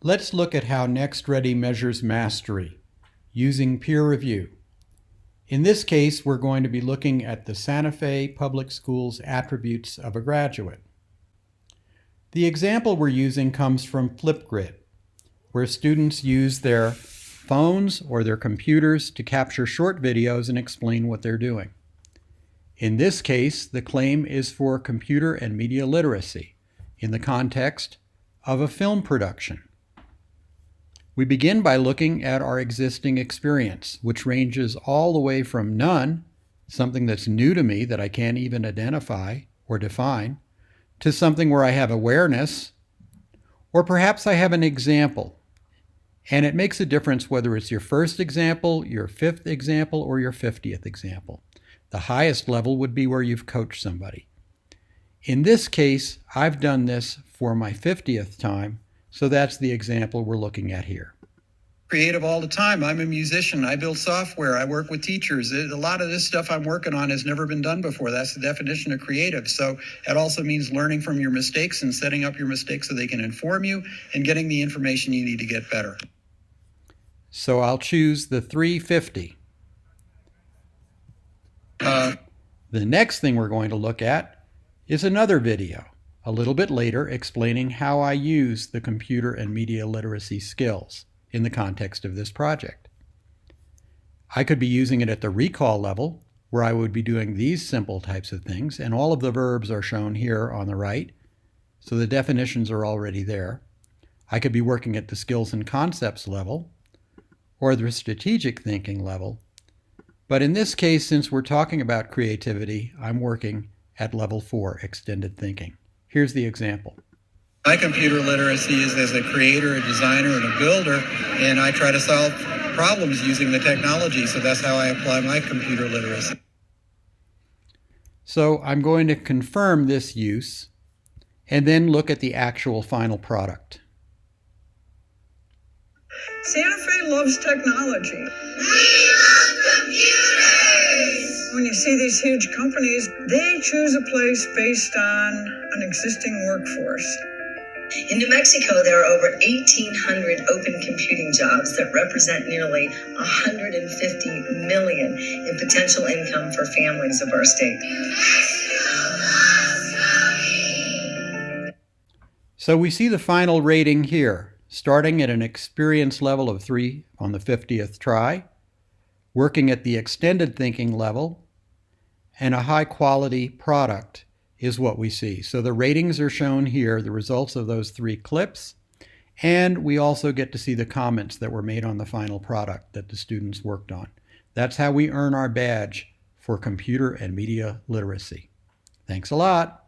Let's look at how NextREADY measures mastery using peer review. In this case, we're going to be looking at the Santa Fe Public Schools attributes of a graduate. The example we're using comes from Flipgrid, where students use their phones or their computers to capture short videos and explain what they're doing. In this case, the claim is for computer and media literacy in the context of a film production. We begin by looking at our existing experience, which ranges all the way from none, something that's new to me that I can't even identify or define, to something where I have awareness, or perhaps I have an example. And it makes a difference whether it's your first example, your fifth example, or your 50th example. The highest level would be where you've coached somebody. In this case, I've done this for my 50th time, so that's the example we're looking at here. Creative all the time. I'm a musician. I build software. I work with teachers. A lot of this stuff I'm working on has never been done before. That's the definition of creative. So it also means learning from your mistakes and setting up your mistakes so they can inform you and getting the information you need to get better. So I'll choose the 350. The next thing we're going to look at is another video, a little bit later, explaining how I use the computer and media literacy skills in the context of this project. I could be using it at the recall level, where I would be doing these simple types of things, and all of the verbs are shown here on the right, so the definitions are already there. I could be working at the skills and concepts level, or the strategic thinking level, but in this case, since we're talking about creativity, I'm working at level 4, extended thinking. Here's the example. My computer literacy is as a creator, a designer, and a builder, and I try to solve problems using the technology, so that's how I apply my computer literacy. So I'm going to confirm this use and then look at the actual final product. Santa Fe loves technology. We love computers! When you see these huge companies, they choose a place based on an existing workforce. In New Mexico, there are over 1,800 open computing jobs that represent nearly $150 million in potential income for families of our state. So we see the final rating here, starting at an experience level of 3 on the 50th try, working at the extended thinking level, and a high quality product is what we see. So the ratings are shown here, the results of those 3 clips, and we also get to see the comments that were made on the final product that the students worked on. That's how we earn our badge for computer and media literacy. Thanks a lot.